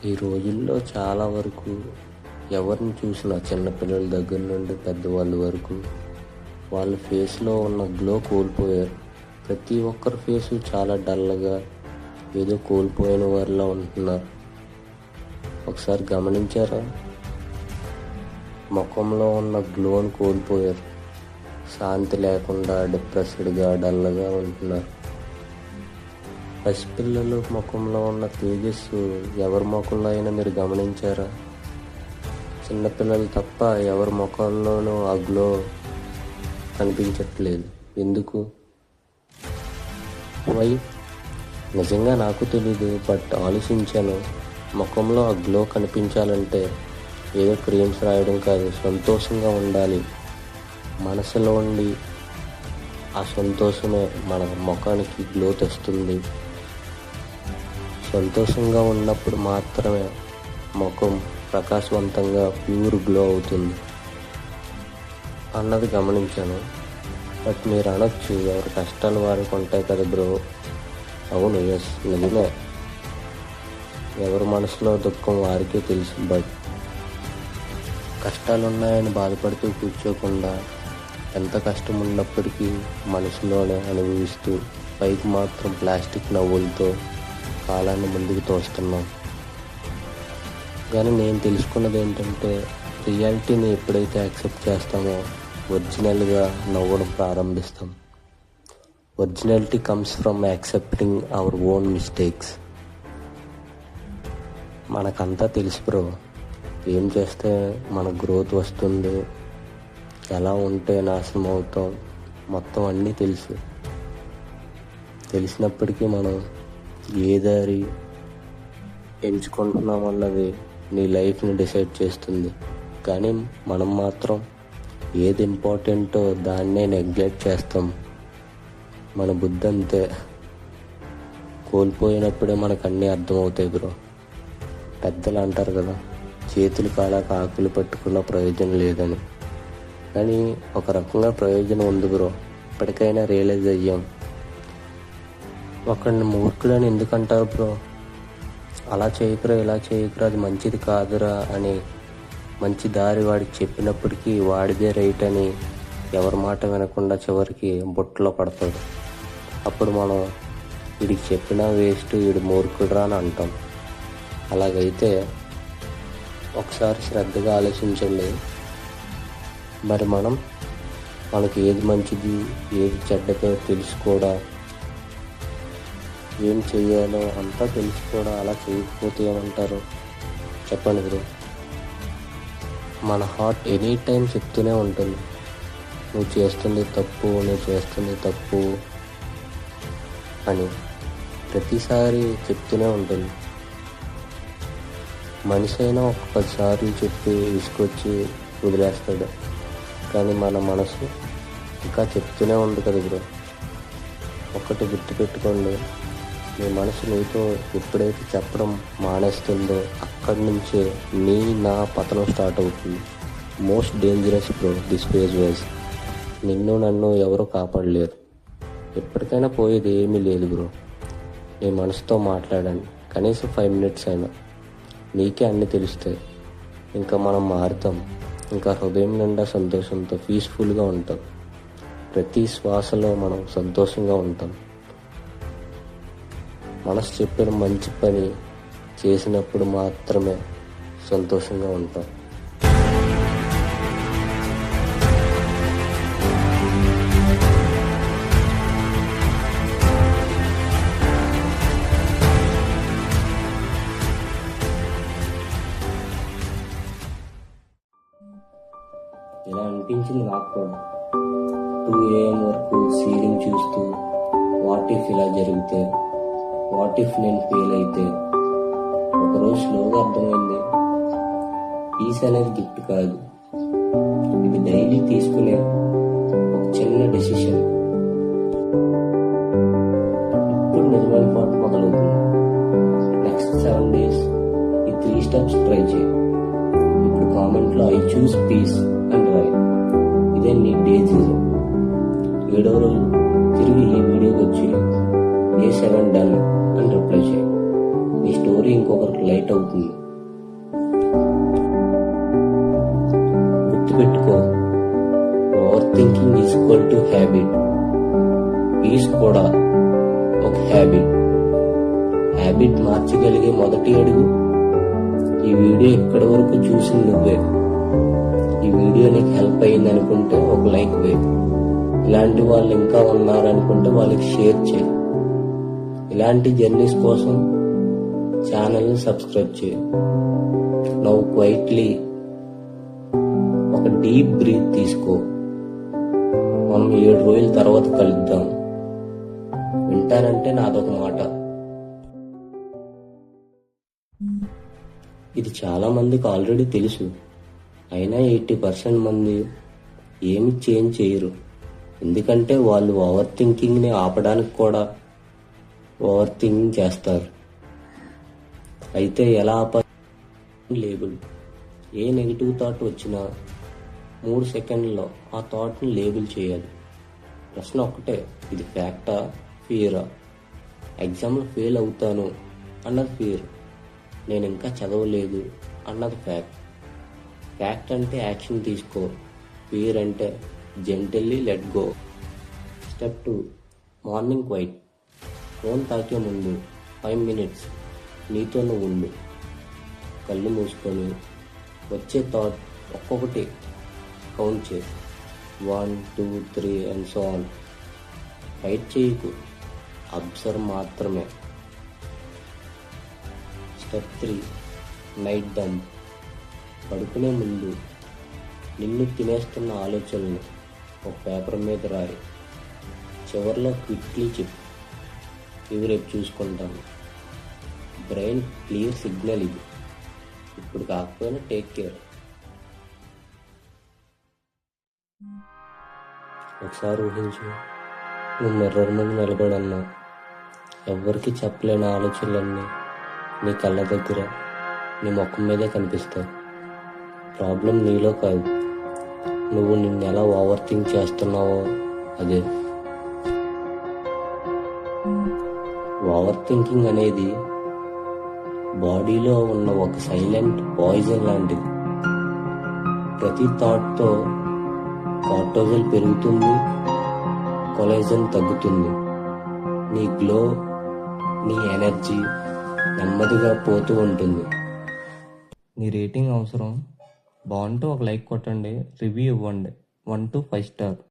ఈ రోజుల్లో చాలా వరకు ఎవరిని చూసినా చిన్నపిల్లల దగ్గర నుండి పెద్దవాళ్ళ వరకు వాళ్ళ ఫేస్లో ఉన్న గ్లో కోల్పోయారు. ప్రతి ఒక్కరి ఫేసు చాలా డల్గా ఏదో కోల్పోయిన వారిలా ఉంటున్నారు. ఒకసారి గమనించారా? ముఖంలో ఉన్న గ్లోని కోల్పోయారు. శాంతి లేకుండా డిప్రెస్డ్గా డల్గా ఉంటున్నారు. పసిపిల్లలు ముఖంలో ఉన్న తేజస్సు ఎవరి ముఖంలో అయినా మీరు గమనించారా? చిన్నపిల్లలు తప్ప ఎవరి ముఖంలోనూ ఆ గ్లో కనిపించట్లేదు. ఎందుకు? వై? నిజంగా నాకు తెలీదు. బట్ ఆలోచించాను. ముఖంలో ఆ గ్లో కనిపించాలంటే ఏదో క్రీమ్స్ రాయడం కాదు, సంతోషంగా ఉండాలి. మనసులో ఉండి ఆ సంతోషమే మన ముఖానికి గ్లో తెస్తుంది. సంతోషంగా ఉన్నప్పుడు మాత్రమే ముఖం ప్రకాశవంతంగా ప్యూర్ గ్లో అవుతుంది అన్నది గమనించాను. బట్ మీరు అనొచ్చు, ఎవరి కష్టాలు వారికి ఉంటాయి కదా బ్రో. అవును, ఎస్, నిజమే. ఎవరి మనసులో దుఃఖం వారికే తెలుసు. బట్ కష్టాలున్నాయని బాధపడుతూ కూర్చోకుండా ఎంత కష్టం ఉన్నప్పటికీ మనసులోనే అనుభవిస్తూ పైకి మాత్రం ప్లాస్టిక్ నవ్వులతో కాలాన్ని ముందుకు తోస్తున్నాం. కానీ నేను తెలుసుకున్నది ఏంటంటే, రియాలిటీని ఎప్పుడైతే యాక్సెప్ట్ చేస్తామో ఒరిజినల్గా నవ్వడం ప్రారంభిస్తాం. Originality comes from accepting our own mistakes. మనకంతా తెలుసు బ్రో, ఏం చేస్తే మన గ్రోత్ వస్తుంది, ఎలా ఉంటే నాశనం అవుతాం, మొత్తం అన్నీ తెలుసు. తెలిసినప్పటికీ మనం ఏ దారి ఎంచుకుంటున్నాం అన్నది నీ లైఫ్ని డిసైడ్ చేస్తుంది. కానీ మనం మాత్రం ఏది ఇంపార్టెంటో దాన్నే నెగ్లెక్ట్ చేస్తాం. మన బుద్ధి అంతే. కోల్పోయినప్పుడే మనకు అన్నీ అర్థమవుతాయి బ్రో. పెద్దలు అంటారు కదా, చేతులు కాలాక ఆకులు పట్టుకున్న ప్రయోజనం లేదని. కానీ ఒక రకంగా ప్రయోజనం ఉంది బ్రో. ఇప్పటికైనా రియలైజ్ అయ్యాం. ఒకడిని మూర్ఖులని ఎందుకంటారు బ్రో? అలా చేయకురా, ఇలా చేయకురా, అది మంచిది కాదురా అని మంచి దారి వాడికి చెప్పినప్పటికీ వాడిదే రైట్ అని ఎవరి మాట వినకుండా చివరికి బుట్టలో పడతాడు. అప్పుడు మనం వీడికి చెప్పినా వేస్ట్, వీడు మూర్ఖుడురా అని అంటాం. అలాగైతే ఒకసారి శ్రద్ధగా ఆలోచించండి. మరి మనకి ఏది మంచిది, ఏది చెడ్డదో తెలుసుకోవడా, ఏం చెయ్యాలో అంతా తెలుసుకోవడం. అలా చేయకపోతే ఏమంటారు చెప్పండి బ్రో? మన హార్ట్ ఎనీ టైం చెప్తూనే ఉంటుంది, నువ్వు చేస్తుంది తప్పు, నువ్వు చేస్తుంది తప్పు అని ప్రతిసారి చెప్తూనే ఉంటుంది. మనిషి అయినా ఒక 10 సార్లు చెప్పి విసుకొచ్చి వదిలేస్తాడు. కానీ మన మనసు ఇంకా చెప్తూనే ఉంది కదా బ్రో. ఒక్కటి గుర్తుపెట్టుకోండి, మీ మనసు నీతో ఎప్పుడైతే చెప్పడం మానేస్తుందో అక్కడి నుంచే నా పతనం స్టార్ట్ అవుతుంది. Most dangerous bro this phase wise. నిన్ను నన్ను ఎవరు కాపాడలేరు. ఎప్పటికైనా పోయేది ఏమీ లేదు బ్రో. నీ మనసుతో మాట్లాడండి, కనీసం 5 minutes అయినా. నీకే అన్నీ తెలుస్తాయి. ఇంకా మనం మారుతాం. ఇంకా హృదయం నిండా సంతోషంతో పీస్ఫుల్గా ఉంటాం. ప్రతి శ్వాసలో మనం సంతోషంగా ఉంటాం. మనసు చెప్పిన మంచి పని చేసినప్పుడు మాత్రమే సంతోషంగా ఉంటాం. ఇలా అనిపించింది నాకు కూడా. 2 AM వరకు సీలింగ్ చూస్తూ వాట్ ఇఫ్ ఇలా జరిగితే, వాట్ ఇఫ్ నేను ఫెయిల్ అయితే. ఒకరోజు స్లోగా అర్థమైంది, పీస్ అనేది గిఫ్ట్ కాదు, ఇది డైలీ తీసుకునే ఒక చిన్న డెసిషన్. ఇప్పుడు నిజమైన పాట మొదలవుతుంది. నెక్స్ట్ 7 days ఈ 3 steps ట్రై చేయి. ఇప్పుడు కామెంట్లో I choose peace and right. ఇదే నీ డేసిజం. 7వ రోజు తిరిగి ఈ వీడియోకి వచ్చి Day 7 డన్ అని రిప్లై చేయి. నీ స్టోరీ స్టోరీ ఇంకొకరికి లైట్ అవుతుంది. గుర్తుపెట్టుకో, over thinking is equal to habit. Peace కూడా ఒక హ్యాబిట్. హ్యాబిట్ మార్చగలిగే మొదటి అడుగు. ఈ వీడియో ఇక్కడి వరకు చూసింది నువ్వే. ఈ వీడియో నీకు హెల్ప్ అయ్యింది అనుకుంటే ఒక లైక్ వేయి. ఇలాంటి వాళ్ళు ఇంకా ఉన్నారనుకుంటే వాళ్ళకి షేర్ చేయి. ఇలాంటి జర్నీస్ కోసం ఛానల్ని సబ్స్క్రైబ్ చేయి. నవ్వు క్వైట్లీ ఒక డీప్ బ్రీత్ తీసుకో. మనం 7 రోజుల తర్వాత కలుద్దాం. వింటానంటే నాదొక మాట. ఇది చాలా మందికి ఆల్రెడీ తెలుసు. అయినా 80% మంది ఏమి చేంజ్ చేయరు. ఎందుకంటే వాళ్ళు ఓవర్ థింకింగ్ని ఆపడానికి కూడా ఓవర్ థింకింగ్ చేస్తారు. అయితే ఎలా ఆపాలి? లేబుల్. ఏ నెగిటివ్ థాట్ వచ్చినా 3 సెకండ్లలో ఆ థాట్ని లేబుల్ చేయాలి. ప్రశ్న ఒక్కటే, ఇది ఫ్యాక్టా, ఫియరా? ఎగ్జామ్లో ఫెయిల్ అవుతాను అన్నది ఫియర్. నేను ఇంకా చదవలేదు అన్నది ఫ్యాక్ట్. ఫ్యాక్ట్ అంటే యాక్షన్ తీసుకో. ఫియర్ అంటే gently let go. Step 2, morning quiet. Phone తాకే ముందు 5 మినిట్స్ నీతో నువ్వు ఉండు. కళ్ళు మూసుకొని వచ్చే థాట్ ఒక్కొక్కటి కౌంట్ చేయి. 1, 2, 3 అండ్ సో ఆన్. ఫైట్ చేయకు, అబ్జర్వ్ మాత్రమే. Step 3, night dump. పడుకునే ముందు నిన్ను తినేస్తున్న ఆలోచనలు ఒక పేపర్ మీద రాయి. చివరిలో క్విక్లీ చెప్పు, ఇవి రేపు చూసుకుంటాను. బ్రెయిన్ క్లియర్ సిగ్నల్ ఇది. ఇప్పుడు కాకపోయినా టేక్ కేర్. ఒకసారి ఊహించు, నువ్వు మిర్రర్ ముందు నిలబడన్నా. ఎవ్వరికీ చెప్పలేని ఆలోచనలన్నీ నీ కళ్ళ దగ్గర నీ ముఖం మీదే కనిపిస్తాయి. ప్రాబ్లం నీలో కాదు, నువ్వు నిన్ను ఎలా ఓవర్ థింక్ చేస్తున్నావో అదే. ఓవర్ థింకింగ్ అనేది బాడీలో ఉన్న ఒక సైలెంట్ పాయిజన్ లాంటిది. ప్రతి థాట్తో కార్టిజాల్ పెరుగుతుంది, కొలెజన్ తగ్గుతుంది. నీ గ్లో, నీ ఎనర్జీ నెమ్మదిగా పోతూ ఉంటుంది. నీ రేటింగ్ అవసరం. బాగుంటే ఒక లైక్ కొట్టండి, రివ్యూ ఇవ్వండి. 1 to 5 స్టార్.